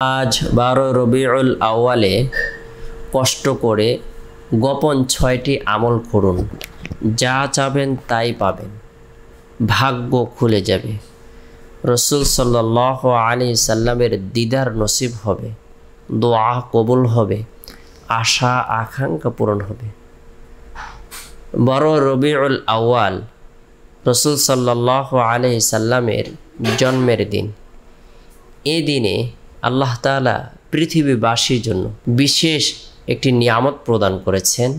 আজ 12 রবিউল আউয়ালে কষ্ট করে গোপন 6টি আমল করুন, যা চাবেন তাই পাবেন, ভাগ্য খুলে যাবে। রসুল সাল্লাল্লাহু আলাইহি সাল্লামের দিদার নসিব হবে, দোয়া কবুল হবে, আশা আকাঙ্ক্ষা পূরণ হবে। 12 রবিউল আউয়াল রসুল সাল্লাল্লাহু আলাইহি সাল্লামের জন্মের দিন। এই দিনে আল্লাহ তাআলা পৃথিবীবাসীর জন্য বিশেষ একটি নিয়ামত প্রদান করেছেন।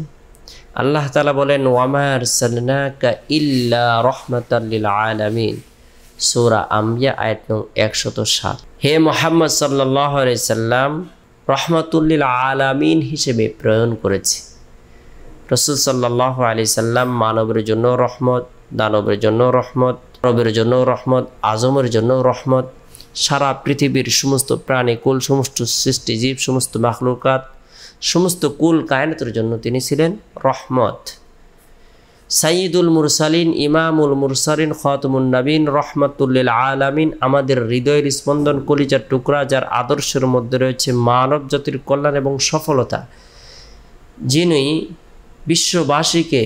আল্লাহ তাআলা বলেন, ওয়ামা আরসালনাকা ইল্লা রাহমাতাল লিল আলামিন, সূরা আম্বিয়া আয়াত নং 107। হে মুহাম্মদ সাল্লাল্লাহু আলাইহি সাল্লাম রাহমাতুল লিল আলামিন হিসেবে প্রেরণ করেছে। রাসূল সাল্লাল্লাহু আলাইহি সাল্লাম মানবের জন্য রহমত, দানবের জন্য রহমত, রবের জন্য রহমত, আজমের জন্য রহমত। সারা পৃথিবীর সমস্ত প্রাণীকুল, সমস্ত সৃষ্টিজীব, সমস্ত মাখলুকাত, সমস্ত কুল কায়নাতের জন্য তিনি ছিলেন রহমত। সাইয়্যিদুল মুরসালিন, ইমামুল মুরসালিন, খাতামুন নবীন, রহমাতুল লিল আলামিন, আমাদের হৃদয়ের স্পন্দন, কলিজার টুকরা, যার আদর্শের মধ্যে রয়েছে মানব জাতির কল্যাণ এবং সফলতা, যিনি বিশ্ববাসীকে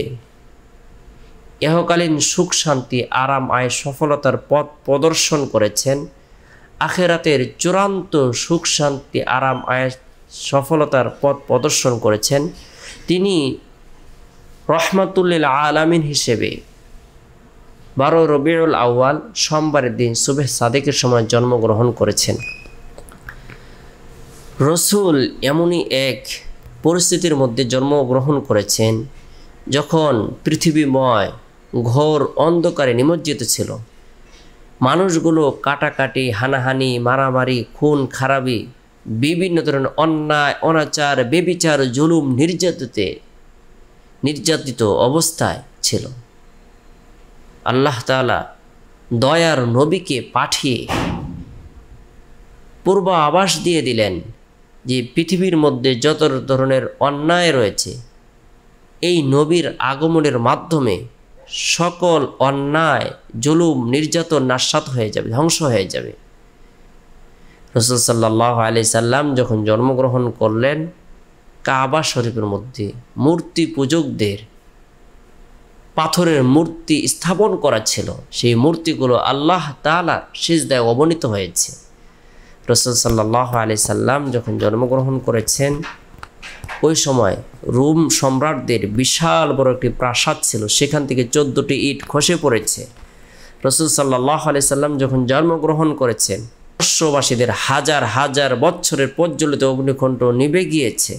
ইহকালীন সুখ শান্তি, আরাম, আয়, সফলতার পথ প্রদর্শন করেছেন, আখেরাতের চূড়ান্ত সুখ শান্তি, আরাম, আয়, সফলতার পথ প্রদর্শন করেছেন। তিনি রহমাতুল লিল আলামিন হিসেবে 12 রবিউল আউয়াল সোমবারের দিন সুবহ সাদেকের সময় জন্মগ্রহণ করেছেন। রসুল এমনই এক পরিস্থিতির মধ্যে জন্মগ্রহণ করেছেন যখন পৃথিবীময় ঘোর অন্ধকারে নিমজ্জিত ছিল। মানুষগুলো কাটাকাটি, হানাহানি, মারামারি, খুন খারাপি, বিভিন্ন ধরনের অন্যায়, অনাচার, বেবিচার, জুলুম, নির্যাতিত অবস্থায় ছিল। আল্লাহ তাআলা দয়ার নবীকে পাঠিয়ে পূর্ব আভাস দিয়ে দিলেন যে পৃথিবীর মধ্যে যত ধরনের অন্যায় রয়েছে, এই নবীর আগমনের মাধ্যমে সকল অন্যায়, জুলুম, নির্যাতন নাশাত হয়ে যাবে, ধ্বংস হয়ে যাবে। রাসূল সাল্লাল্লাহু আলাইহি সাল্লাম যখন জন্মগ্রহণ করলেন, কাবা শরীফের মধ্যে মূর্তি পূজকদের পাথরের মূর্তি স্থাপন করা ছিল। সেই মূর্তিগুলো আল্লাহ তাআলার সিজদায় অবনীত হয়েছে। রাসূল সাল্লাল্লাহু আলাইহি সাল্লাম যখন জন্মগ্রহণ করেছেন, ওই সময় রোম সম্রাটদের বিশাল বড় একটি প্রাসাদ ছিল, সেখান থেকে 14টি ইট খসে পড়েছে। রাসূল সাল্লাল্লাহু আলাইহি সাল্লাম যখন জন্মগ্রহণ করেছেন, বিশ্ববাসীদের হাজার হাজার বছরের প্রজ্বলিত অগ্নিকুণ্ড নিভে গিয়েছে।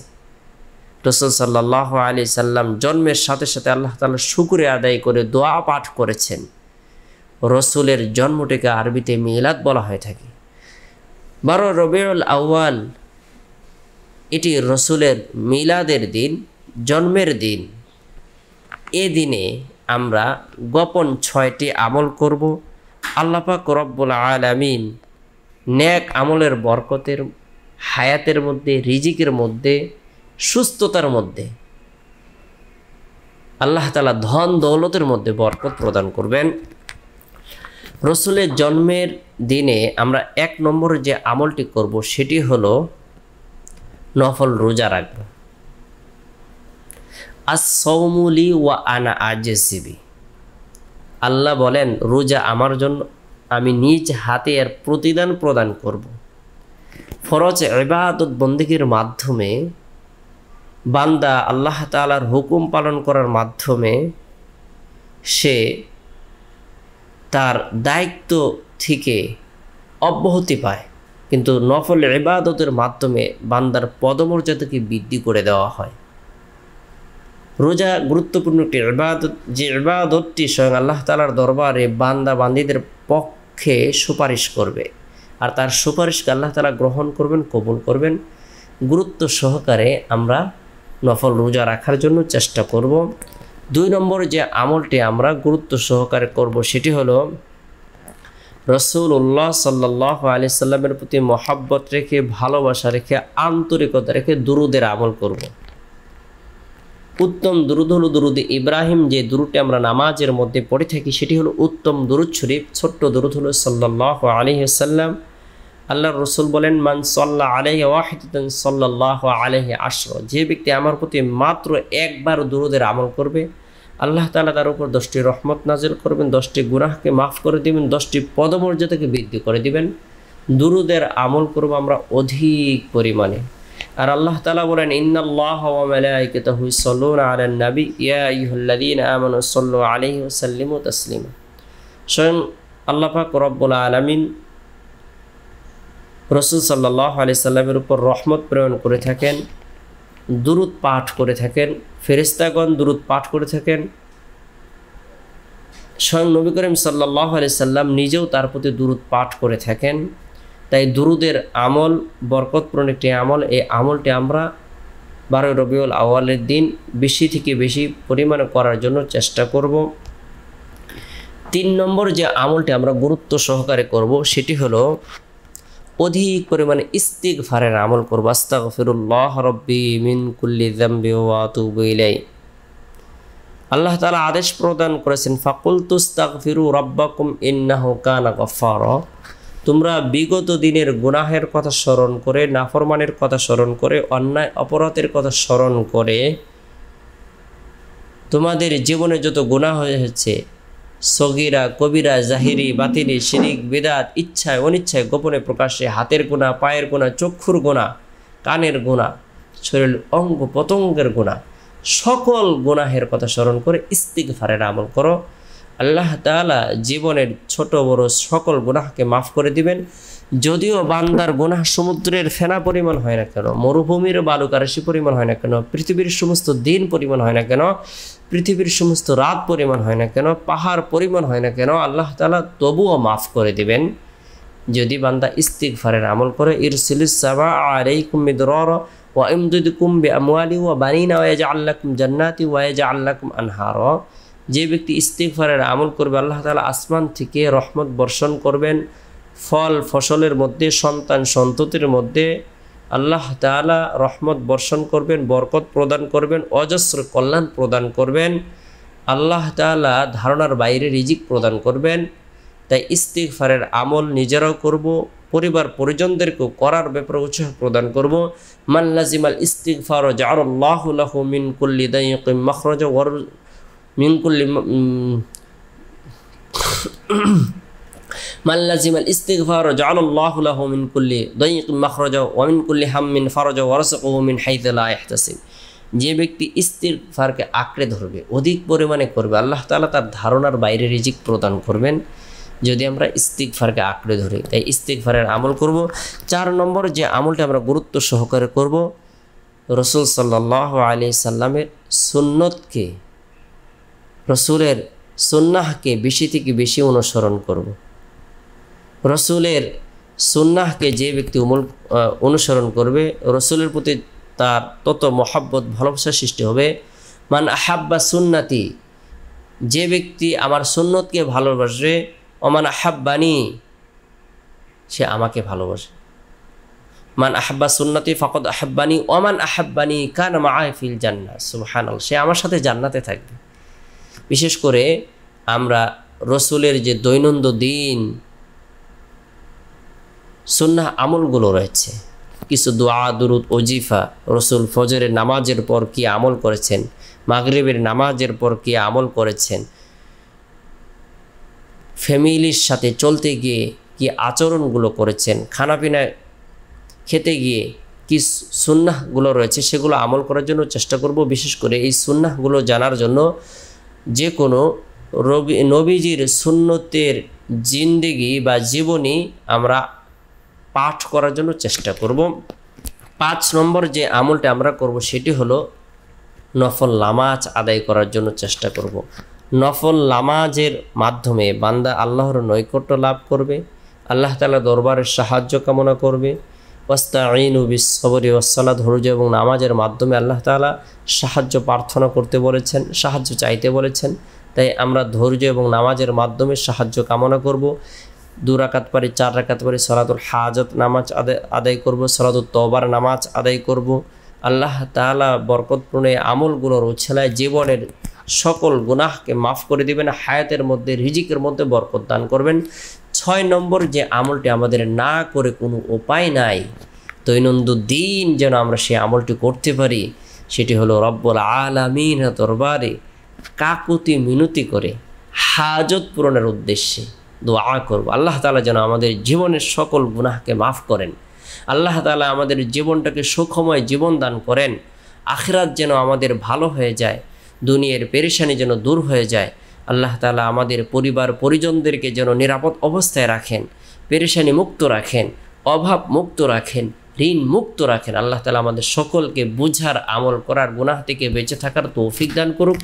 রাসূল সাল্লাল্লাহু আলাইহি সাল্লাম জন্মের সাথে সাথে আল্লাহ তাআলার শুকরিয়া আদায় করে দোয়া পাঠ করেছেন। রসুলের জন্মটিকে আরবিতে মিলাদ বলা হয়ে থাকে। 12 রবিউল আউয়াল এটি রসুলের মিলাদের দিন, জন্মের দিন। এ দিনে আমরা গোপন 6টি আমল করব। আল্লাহ পাক রব্বুল আলামিন নেক আমলের বরকতের, হায়াতের মধ্যে, রিজিকের মধ্যে, সুস্থতার মধ্যে আল্লাহ তাআলা ধন দৌলতের মধ্যে বরকত প্রদান করবেন। রসুলের জন্মের দিনে আমরা 1 নম্বরে যে আমলটি করব সেটি হলো নফল রোজা রাখব। আস-সাওমু লি ওয়া আনা আজসিবি, আল্লাহ বলেন রোজা আমার জন্য, আমি নিজ হাতে এর প্রতিদান প্রদান করব। ফরজ ইবাদত বন্দেগীর মাধ্যমে বান্দা আল্লাহ তাআলার হুকুম পালন করার মাধ্যমে সে তার দায়িত্ব থেকে অব্যাহতি পায়, কিন্তু নফল ইবাদতের মাধ্যমে বান্দার পদমর্যাদাকে বৃদ্ধি করে দেওয়া হয়। রোজা গুরুত্বপূর্ণ একটি ইবাদত, যে ইবাদতটি স্বয়ং আল্লাহ তাআলার দরবারে বান্দা বান্দীদের পক্ষে সুপারিশ করবে, আর তার সুপারিশকে আল্লাহ তাআলা গ্রহণ করবেন, কবুল করবেন। গুরুত্ব সহকারে আমরা নফল রোজা রাখার জন্য চেষ্টা করব। 2 নম্বর যে আমলটি আমরা গুরুত্ব সহকারে করব সেটি হলো রাসূলুল্লাহ সাল্লাল্লাহু আলাইহি সাল্লামের প্রতি মহব্বত রেখে, ভালোবাসা রেখে, আন্তরিকতা রেখে দুরুদের আমল করব। উত্তম দুরুদ হলো দুরুদে ইব্রাহিম, যে দুরুদটি আমরা নামাজের মধ্যে পড়ে থাকি সেটি হলো উত্তম দুরুদ শরীফ। ছোট্ট দুরুদ হলো সাল্লাল্লাহু আলাইহি ওয়াসাল্লাম আল্লাহর রসুল বলেন, মান সাল্লা আলাইহি ওয়াহিদাতান সাল্লাল্লাহু আলাইহি আশরা, যে ব্যক্তি আমার প্রতি মাত্র একবার দুরূদের আমল করবে, আল্লাহ তাআলা তার উপর 10টি রহমত নাজিল করবেন, 10টি গুনাহকে মাফ করে দিবেন, 10টি পদমর্যাদাকে বৃদ্ধি করে দিবেন। দুরূদের আমল করব আমরা অধিক পরিমাণে। আর আল্লাহ তাআলা বলেন, ইন্নাল্লাহা ওয়া মালাইকাতাহু ইউসাল্লুনা আলান নবী ইয়া আইয়ুহাল্লাযীনা আমানু সাল্লু আলাইহি ওয়া সাল্লিমু তাসলিমা। স্বয়ং আল্লাহ পাক রব্বুল আলামিন রাসূল সাল্লাল্লাহু আলাইহি সাল্লামের উপর রহমত প্রেরণ করে থাকেন, দুরূদ পাঠ করে থাকেন, ফেরেশতাগণ দুরূদ পাঠ করে থাকেন, স্বয়ং নবী করিম সাল্লাল্লাহু আলাইহি সাল্লাম নিজেও তার প্রতি দুরূদ পাঠ করে থাকেন। তাই দুরূদের আমল বরকতপূর্ণ একটি আমল। এই আমলটি আমরা 12 রবিউল আউয়ালের দিন বেশি থেকে বেশি পরিমাণে করার জন্য চেষ্টা করব। 3 নম্বর যে আমলটি আমরা গুরুত্ব সহকারে করব সেটি হলো অধিক পরিমাণে ইস্তিগফারের আমল করব। আস্তাগফিরুল্লাহ রাব্বি মিন কুল্লি যামবি ওয়া আতুবু ইলাইহি। আল্লাহ তাআলা আদেশ প্রদান করেছেন, ফাকুলতু আস্তাগফিরু রাব্বাকুম ইন্নাহু কানা গফফারা। তোমরা বিগত দিনের গুনাহের কথা স্মরণ করে, নাফরমানের কথা স্মরণ করে, অন্যায় অপরাধের কথা স্মরণ করে, তোমাদের জীবনে যত গুনাহ হয়েছে, সগীরা কবিরা, জাহিরি বাতিনি, শিরিক বিদআত, ইচ্ছায় অনিচ্ছায়, গোপনে প্রকাশ্যে, হাতের গুনাহ, পায়ের গুনাহ, চক্ষুর গুনাহ, কানের গুনাহ, শরীরের অঙ্গ প্রত্যঙ্গের গুনাহ, সকল গুনাহের কথা স্মরণ করে ইস্তিগফারের আমল করো। আল্লাহ তাআলা জীবনের ছোট বড় সকল গুনাহকে মাফ করে দিবেন। যদিও বান্দার গুনাহ সমুদ্রের ফেনা পরিমাণ হয় না কেন, মরুভূমির বালুকারাশি পরিমাণ হয় না কেন, পৃথিবীর সমস্ত দিন পরিমাণ হয় না কেন, পৃথিবীর সমস্ত রাত পরিমাণ হয় না কেন, পাহাড় পরিমাণ হয় না কেন, আল্লাহ তাআলা তবুও মাফ করে দিবেন যদি বান্দা ইস্তিগফারের আমল করে। ইরসিলিস সামা আলাইকুম মিদরারা ওয়া ইমদিদকুম বিআমওয়ালি ওয়া বানিনা ওয়া ইয়াজআল লাকুম জান্নাতি ওয়া ইয়াজআল লাকুম আনহারা। যে ব্যক্তি ইস্তিগফারের আমল করবে, আল্লাহ তাআলা আসমান থেকে রহমত বর্ষণ করবেন, ফল ফসলের মধ্যে, সন্তান সন্ততির মধ্যে আল্লাহ তাআলা রহমত বর্ষণ করবেন, বরকত প্রদান করবেন, অজস্র কল্যাণ প্রদান করবেন। আল্লাহ তাআলা ধারণার বাইরে রিজিক প্রদান করবেন। তাই ইস্তিগফারের আমল নিজেরাও করব, পরিবার পরিজনদেরকেও করার ব্যাপারে উৎসাহ প্রদান করব। মান লাজিমাল ইস্তিগফার জাআলাল্লাহু লাহু মিন কুল্লি দাইয়িকিন মাখরাজা ওয়া মিন কুল্লি মান লাজিমাল ইস্তিগফার জাআলাল্লাহু লাহু মিন কুল্লি দাইয়িকিন মাখরাজা ওয়া মিন কুল্লি হাম্মিন ফারাজা ওয়া রাযাকাহু মিন হাইথু লা ইয়াহতাসিব। যে ব্যক্তি ইস্তিগফারকে আঁকড়ে ধরবে, অধিক পরিমাণে করবে, আল্লাহ তাআলা তার ধারণার বাইরে রিজিক প্রদান করবেন যদি আমরা ইস্তিগফারকে আঁকড়ে ধরি। তাই ইস্তিগফারের আমল করব। 4 নম্বর যে আমলটা আমরা গুরুত্ব সহকারে করব, রাসূল সাল্লাল্লাহু আলাইহি সাল্লামের সুন্নতকে, রসুলের সুন্নাহকে বেশি থেকে বেশি অনুসরণ করব। রসুলের সুন্নাহকে যে ব্যক্তি অনুসরণ করবে, রসুলের প্রতি তার তত মহাব্বত ভালোবাসা সৃষ্টি হবে। মান আহাব্বা সুন্নাতি, যে ব্যক্তি আমার সুন্নতকে ভালোবাসবে, ওমান আহাব্বানি, সে আমাকে ভালোবাসে। মান আহাব্বা সুন্নতি ফাকাদ আহাব্বানি ওমান আহাব্বানি কানা মাআই ফিল জান্নাহ। সুবহানাল্লাহ, সে আমার সাথে জান্নাতে থাকবে। বিশেষ করে আমরা রসুলের যে দৈনন্দিন সুন্নাহ আমলগুলো রয়েছে, কিছু দোয়া, দুরুদ, ওজিফা, রসুল ফজরের নামাজের পর কি আমল করেছেন, মাগরিবের নামাজের পর কি আমল করেছেন, ফ্যামিলির সাথে চলতে গিয়ে কি আচরণগুলো করেছেন, খানাপিনা খেতে গিয়ে কি সুন্নাহগুলো রয়েছে, সেগুলো আমল করার জন্য চেষ্টা করব। বিশেষ করে এই সুন্নাহগুলো জানার জন্য যে কোনো নবীজির সুন্নতের জিন্দেগি বা জীবনী আমরা পাঠ করার জন্য চেষ্টা করব। 5 নম্বর যে আমলটা আমরা করব সেটি হলো নফল নামাজ আদায় করার জন্য চেষ্টা করব। নফল নামাজের মাধ্যমে বান্দা আল্লাহর নৈকট্য লাভ করবে, আল্লাহ তাআলা দরবারের সাহায্য কামনা করবে। ওয়াস্তাঈনু বিস-সাবরি ওয়াস-সালাত, ধৈর্য এবং নামাজের মাধ্যমে আল্লাহ তাআলা সাহায্য প্রার্থনা করতে বলেছেন, সাহায্য চাইতে বলেছেন। তাই আমরা ধৈর্য এবং নামাজের মাধ্যমে সাহায্য কামনা করব। 2 রাকাত পারি, 4 রাকাত পারি, সালাতুল হাজত নামাজ আদায় করব, সালাতুত তওবার নামাজ আদায় করব। আল্লাহ তাআলা বরকতপূর্ণ আমলগুলোর উছলায় জীবনের সকল গুনাহকে মাফ করে দিবেন, হায়াতের মধ্যে রিজিকের মধ্যে বরকত দান করবেন। 6 নম্বর যে আমলটি আমাদের না করে কোনো উপায় নাই, দৈনন্দিন যেন আমরা সেই আমলটি করতে পারি, সেটি হলো রব্বুল আলামিনের দরবারে কাকুতি মিনতি করে হাজত পূরণের উদ্দেশ্যে দোয়া করব। আল্লাহ তাআলা যেন আমাদের জীবনের সকল গুনাহকে মাফ করেন। আল্লাহ তাআলা আমাদের জীবনটাকে সুখময় জীবন দান করেন। আখিরাত যেন আমাদের ভালো হয়ে যায়, দুনিয়ার পেরেশানি যেন দূর হয়ে যায়। আল্লাহ তাআলা আমাদের পরিবার পরিজনদেরকে যেন নিরাপদ অবস্থায় রাখেন, পেরেশানি মুক্ত রাখেন, অভাব মুক্ত রাখেন, ঋণ মুক্ত রাখেন। আল্লাহ তাআলা আমাদের সকলকে বুঝার, আমল করার, গুনাহ থেকে বেঁচে থাকার তৌফিক দান করুক।